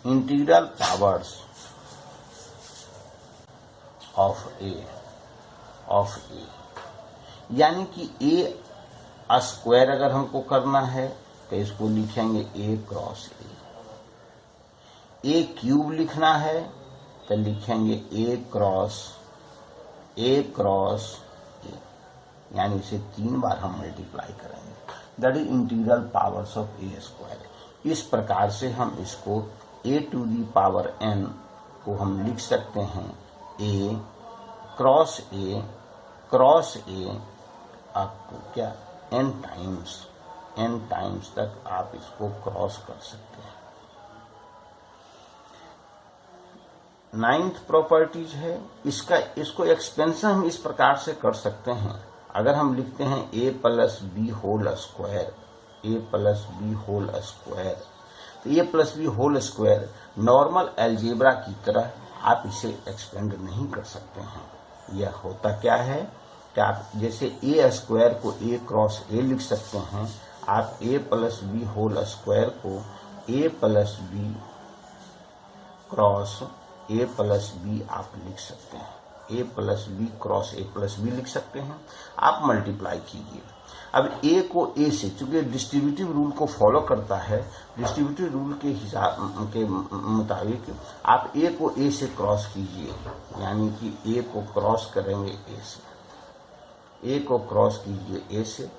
Integral powers of ए यानी कि ए square अगर हमको करना है तो इसको लिखेंगे ए क्रॉस ए क्यूब लिखना है तो लिखेंगे ए क्रॉस ए, यानी इसे 3 बार हम मल्टीप्लाई करेंगे, that is integral powers of A square. इस प्रकार से हम इसको ए टू दी पावर n को हम लिख सकते हैं ए क्रॉस ए आपको क्या n टाइम्स तक आप इसको क्रॉस कर सकते हैं। 9th प्रॉपर्टीज है इसको एक्सपेंशन हम इस प्रकार से कर सकते हैं। अगर हम लिखते हैं a plus B whole square, तो a plus B whole square normal algebra की तरह आप इसे एक्सपेंड नहीं कर सकते हैं। यह होता क्या है कि आप जैसे ए स्क्वायर को ए क्रॉस ए लिख सकते हैं, आप a plus B whole square को a plus B cross a plus B आप लिख सकते हैं, a plus B cross a plus B लिख सकते हैं। आप मल्टीप्लाई कीजिए। अब a को a से, चूंकि डिस्ट्रीब्यूटिव रूल को फॉलो करता है, डिस्ट्रीब्यूटिव रूल के हिसाब के मुताबिक आप a को a से क्रॉस कीजिए, यानी कि a को क्रॉस करेंगे a से, a को क्रॉस कीजिए a से,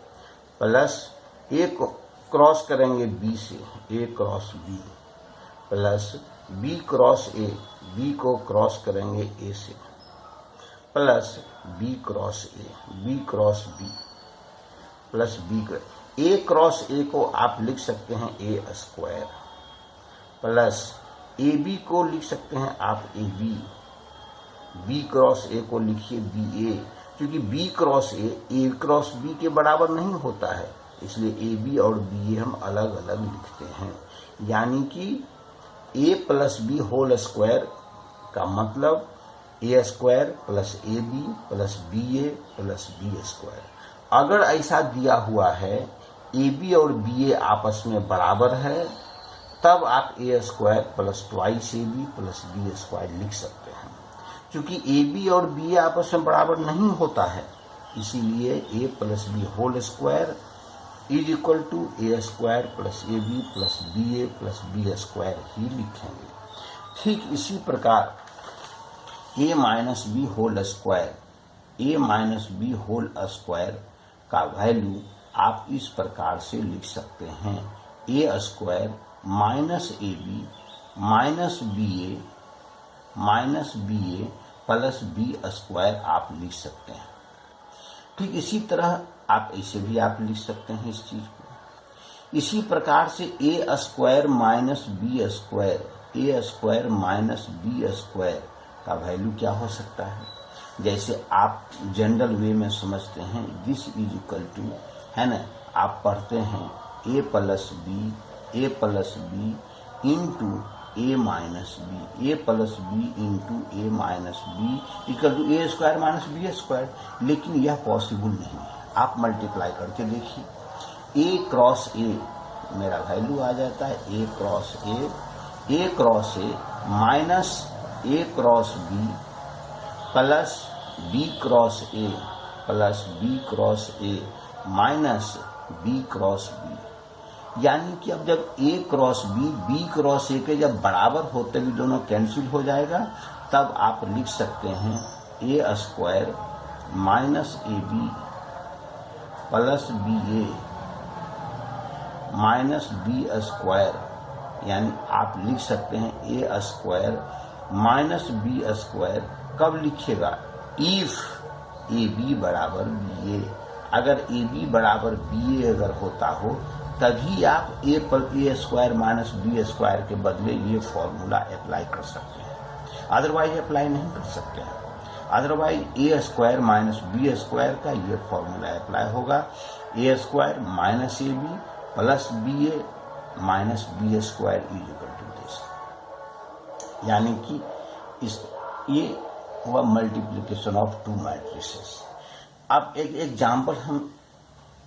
प्लस a को क्रॉस करेंगे b से, a cross b, plus b cross a, b को क्रॉस करेंगे a से, plus b cross b plus a cross a को आप लिख सकते हैं a स्क्वायर, प्लस ab को लिख सकते हैं आप ab, b क्रॉस a को लिखिए ba, क्योंकि b cross a cross b के बराबर नहीं होता है, इसलिए ab और ba हम अलग अलग लिखते हैं। यानी कि a plus B whole square का मतलब A square plus A B plus B A plus B square. अगर ऐसा दिया हुआ है ए बी और बी ए आपस में बराबर है, तब आप A square plus twice A B plus B square लिख सकते हैं। क्योंकि ए बी और बी ए आपस में बराबर नहीं होता है, इसीलिए A plus B whole square is equal to A square plus A B plus B square ही लिखेंगे। ठीक इसी प्रकार a minus B whole square का वैल्यू आप इस प्रकार से लिख सकते हैं, a square minus A B minus B A plus B square आप लिख सकते हैं। ठीक इसी तरह आप ऐसे भी आप लिख सकते हैं इस चीज को। इसी प्रकार से a square minus B square का वैल्यू क्या हो सकता है, जैसे आप जनरल वे में समझते हैं, दिस इज इक्वल टू, है ना, आप पढ़ते हैं a plus B into a minus B, a plus B into a minus B equal to a square minus B square. लेकिन यह पॉसिबल नहीं है। आप मल्टीप्लाई करके देखिए, a क्रॉस a मेरा वैल्यू आ जाता है a cross a minus a cross b plus b cross a plus b cross a minus b cross b। यानी कि अब जब a cross b cross a के जब बराबर होते भी दोनों कैंसिल हो जाएगा, तब आप लिख सकते हैं a square minus A B plus B A minus B square. यानी आप लिख सकते हैं a square minus B square. कब लिखिएगा, इफ ए बी बराबर बी ए। अगर ए बी बराबर बी ए अगर होता हो, तभी आप A square minus B square के बदले ये फॉर्मूला अप्लाई कर सकते हैं, अदरवाइज अप्लाई नहीं कर सकते हैं। Otherwise A square minus B square का ये फॉर्मूला अप्लाई होगा, A square minus A B plus B A minus B square is equal to this. यानी कि ये हुआ मल्टीप्लिकेशन ऑफ टू मैट्रिसेस। अब एक एग्जाम्पल हम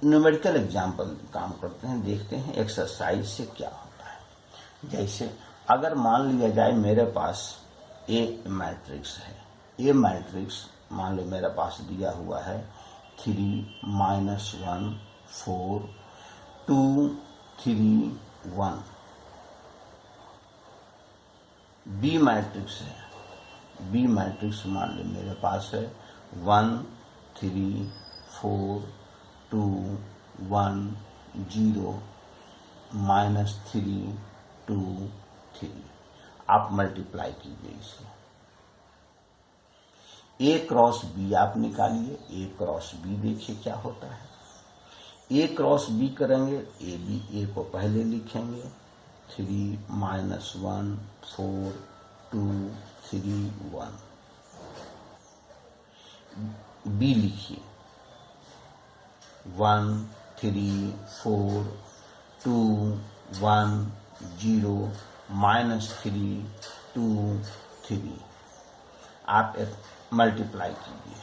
न्यूमेरिकल एग्जाम्पल काम करते हैं, देखते हैं एक्सरसाइज से क्या होता है। जैसे अगर मान लिया जाए मेरे पास ए मैट्रिक्स है, ए मैट्रिक्स मान लो मेरे पास दिया हुआ है 3 -1 4 2 3 1। बी मैट्रिक्स है, बी मैट्रिक्स मान लो मेरे पास है 1 3 4 2 1 0 -3 2 3। आप मल्टीप्लाई कीजिए इसे। ए क्रॉस बी आप निकालिए, ए क्रॉस बी देखिए क्या होता है। ए क्रॉस बी करेंगे, ए बी, ए को पहले लिखेंगे 3 -1 4 2 3 1। बी लिखिए 1 3 4 2 1 0 -3 2 3। आप मल्टीप्लाई कीजिए।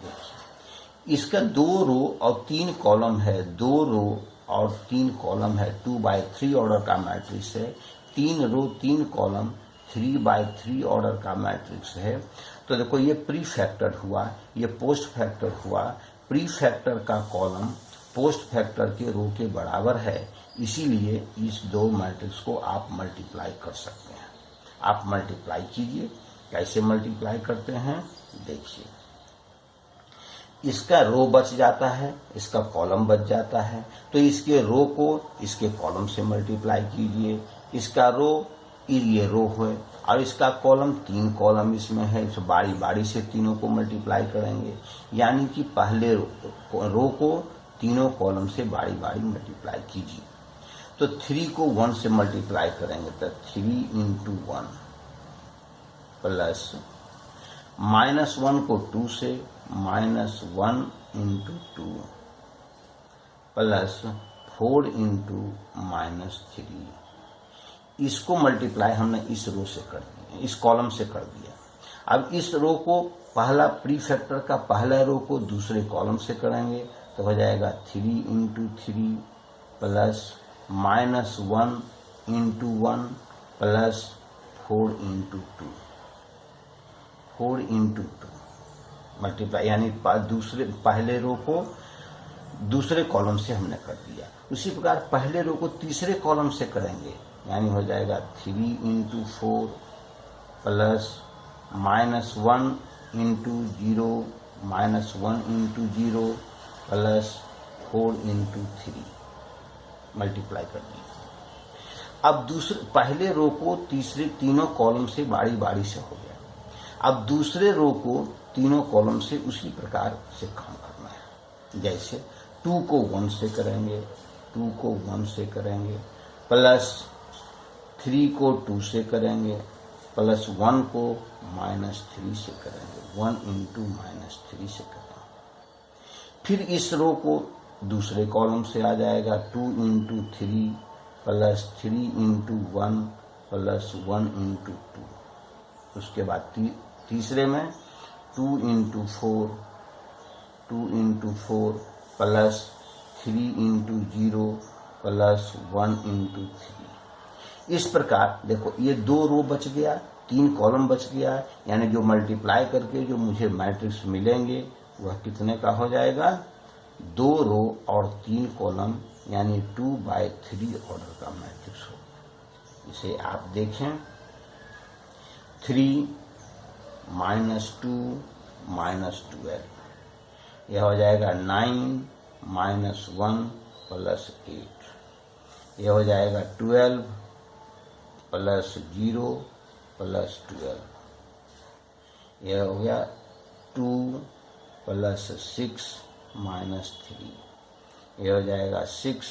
देखिए इसका 2 रो और 3 कॉलम है, 2 रो और 3 कॉलम है, 2/3 ऑर्डर का मैट्रिक्स है। 3 रो 3 कॉलम 3/3 ऑर्डर का मैट्रिक्स है। तो देखो ये प्री फैक्टर हुआ, ये पोस्ट फैक्टर हुआ। प्री फैक्टर का कॉलम पोस्ट फैक्टर के रो के बराबर है, इसीलिए इस दो मैट्रिक्स को आप मल्टीप्लाई कर सकते हैं। आप मल्टीप्लाई कीजिए। कैसे मल्टीप्लाई करते हैं देखिए। इसका रो बच जाता है, इसका कॉलम बच जाता है, तो इसके रो को इसके कॉलम से मल्टीप्लाई कीजिए। इसका रो ये रो है और इसका कॉलम 3 कॉलम इसमें है, तो बारी बारी से तीनों को मल्टीप्लाई करेंगे। यानी कि पहले रो को तीनों कॉलम से बारी बारी मल्टीप्लाई कीजिए। तो 3 को 1 से मल्टीप्लाई करेंगे तो 3 × 1 प्लस -1 को 2 से -1 × 2 प्लस 4 × -3। इसको मल्टीप्लाई हमने इस रो से कर दिया, इस कॉलम से कर दिया। अब इस रो को पहला प्री फैक्टर का पहला रो को दूसरे कॉलम से करेंगे तो हो जाएगा 3 × 3 प्लस -1 × 1 प्लस 4 × 2 4 × 2 मल्टीप्लाई, यानी दूसरे पहले रो को दूसरे कॉलम से हमने कर दिया। उसी प्रकार पहले रो को तीसरे कॉलम से करेंगे, यानी हो जाएगा 3 × 4 प्लस -1 × 0 -1 × 0 प्लस 4 × 3 मल्टीप्लाई कर दिया। अब दूसरे पहले रो को तीसरे तीनों कॉलम से बारी बारी से हो गया। अब दूसरे रो को तीनों कॉलम से उसी प्रकार से काम करना है। जैसे 2 को 1 से करेंगे, 2 को 1 से करेंगे, प्लस 3 को 2 से करेंगे, प्लस 1 को -3 से करेंगे, 1 × -3 से करेंगे। फिर इस रो को दूसरे कॉलम से आ जाएगा 2 × 3 प्लस 3 × 1 प्लस 1 × 2। उसके बाद तीसरे में 2 × 4 प्लस 3 × 0 प्लस 1 × 3। इस प्रकार देखो ये 2 रो बच गया, 3 कॉलम बच गया, यानी जो मल्टीप्लाई करके जो मुझे मैट्रिक्स मिलेंगे वह कितने का हो जाएगा, 2 रो और 3 कॉलम, यानी 2/3 ऑर्डर का मैट्रिक्स हो। इसे आप देखें 3 -2 -12, यह हो जाएगा 9 -1 प्लस 8, यह हो जाएगा 12 प्लस 0 प्लस 12, यह हो गया 2 प्लस 6 -3, यह हो जाएगा 6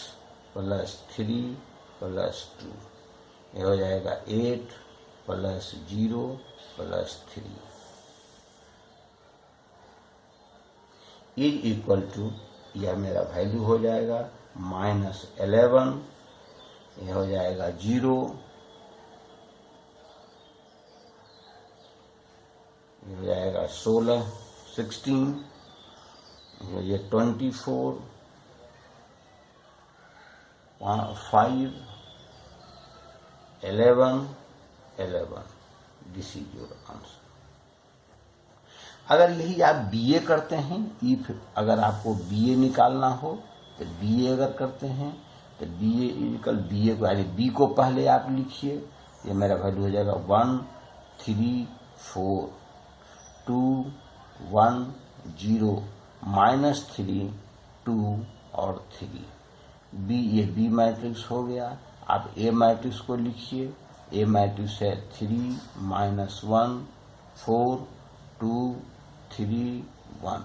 प्लस 3 प्लस 2, यह हो जाएगा 8 प्लस 0 प्लस 3 इज इक्वल टू, यह मेरा वैल्यू हो जाएगा -11, यह हो जाएगा 0, यह हो जाएगा 16 ये 24 5 11 11। This is your answer. अगर यही आप बीए करते हैं, इफ अगर आपको बीए निकालना हो तो बीए अगर करते हैं तो बीए इक्वल बीए को यानी बी को पहले आप लिखिए। ये मेरा वैल्यू हो जाएगा 1 3 4 2 1 0 -3 2 और 3। बी ये बी मैट्रिक्स हो गया। आप ए मैट्रिक्स को लिखिए। ए मैट्रिक्स है 3 -1 4 2 3 1।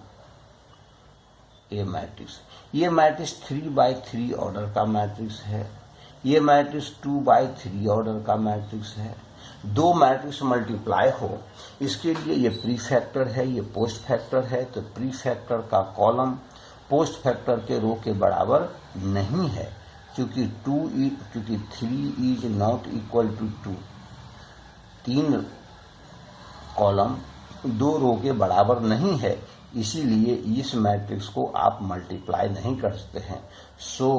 ए मैट्रिक्स, ये मैट्रिक्स 3/3 ऑर्डर का मैट्रिक्स है। ये मैट्रिक्स 2/3 ऑर्डर का मैट्रिक्स है। दो मैट्रिक्स मल्टीप्लाई हो, इसके लिए ये प्री फैक्टर है, ये पोस्ट फैक्टर है। तो प्री फैक्टर का कॉलम पोस्ट फैक्टर के रो के बराबर नहीं है, क्योंकि 3 is not equal to 2। 3 column 2 row के बराबर नहीं है, इसीलिए इस मैट्रिक्स को आप मल्टीप्लाई नहीं कर सकते हैं। So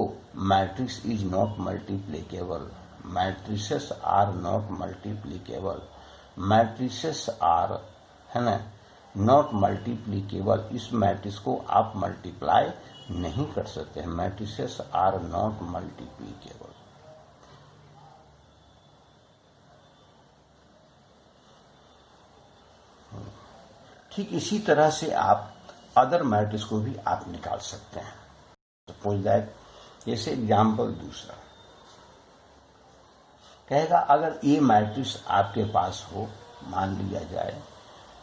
matrix is not multiplicable. Matrices are not multiplicable. Matrices are है ना नॉट मल्टीप्लिकेबल। इस मैट्रिक्स को आप मल्टीप्लाई नहीं कर सकते हैं। Matrices are not multiplicable. ठीक इसी तरह से आप अदर मैट्रिक्स को भी आप निकाल सकते हैं। सपोज दैट, जैसे एग्जाम्पल दूसरा कहेगा, अगर ए मैट्रिक्स आपके पास हो, मान लिया जाए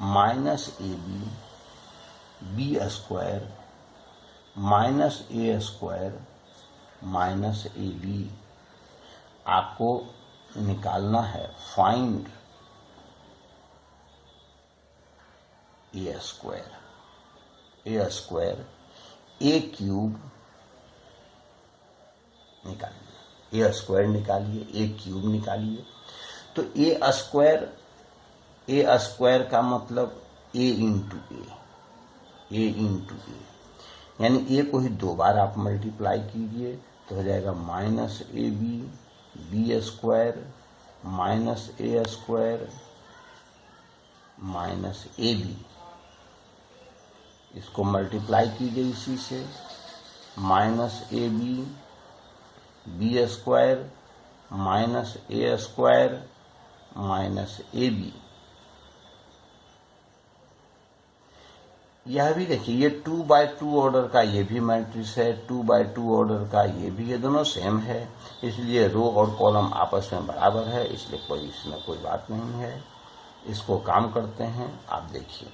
-AB B² -A² -AB। आपको निकालना है फाइंड A²। A³ निकालिए। A² निकालिए, A³ निकालिए। तो A² का मतलब A इंटू A, यानी A को ही 2 बार आप मल्टीप्लाई कीजिए तो हो जाएगा -AB B² -A² इसको मल्टीप्लाई कीजिए इसी से -AB B² -A² -AB। यह भी देखिए, ये 2/2 ऑर्डर का ये भी मैट्रिक्स है, 2/2 ऑर्डर का ये भी, ये दोनों सेम है, इसलिए रो और कॉलम आपस में बराबर है, इसलिए इसमें कोई बात नहीं है। इसको काम करते हैं। आप देखिए,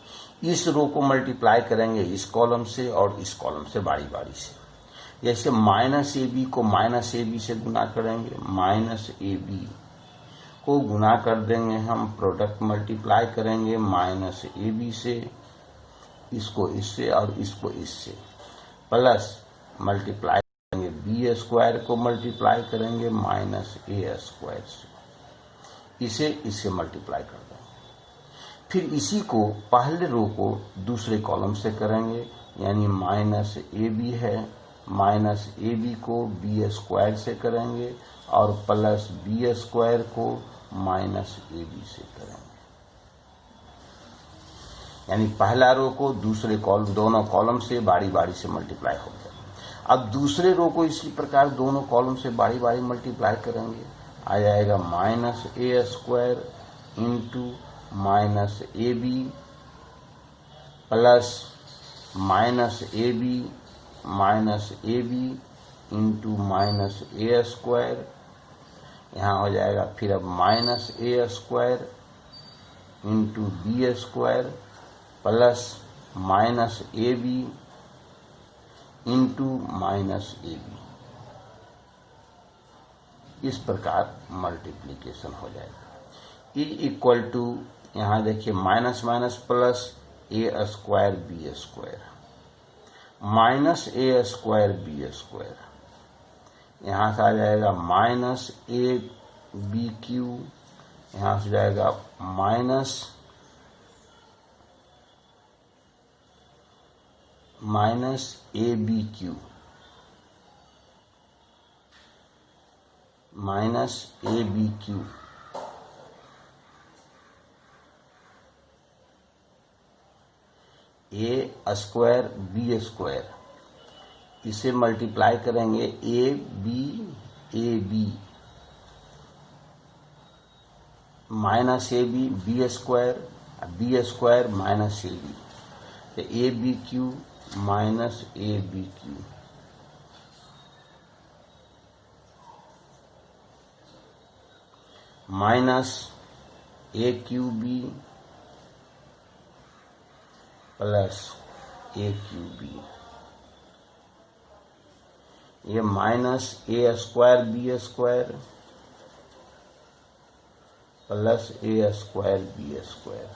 इस रो को मल्टीप्लाई करेंगे इस कॉलम से और इस कॉलम से बारी बारी से। जैसे -AB को -AB से गुना करेंगे, -AB को गुना कर देंगे हम, प्रोडक्ट मल्टीप्लाई करेंगे -AB से, इसको इससे और इसको इससे, प्लस मल्टीप्लाई करेंगे B² को मल्टीप्लाई करेंगे -A² से, इसे इससे मल्टीप्लाई कर देंगे। फिर इसी को पहले रो को दूसरे कॉलम से करेंगे, यानी -AB है, -AB को B² से करेंगे और प्लस B² को -AB से करेंगे। यानी पहला रो को दूसरे कॉलम, दोनों कॉलम से बारी बारी से मल्टीप्लाई हो गया। अब दूसरे रो को इसी प्रकार दोनों कॉलम से बारी बारी मल्टीप्लाई करेंगे, आ जाएगा -A² into -AB plus -AB into -A²। यहाँ हो जाएगा फिर अब -A² into B² plus -AB into -AB। इस प्रकार मल्टीप्लिकेशन हो जाएगा। इज इक्वल टू, यहाँ देखिए minus minus plus A² B² -A² B², यहाँ से आ जाएगा -ABQ, यहाँ से जाएगा -ABQ -ABQ A square B square, इसे मल्टीप्लाई करेंगे A B minus A B square minus A B, तो A B Q minus A B Q, minus A Q B plus A Q B, ये minus A square B square plus A square B square,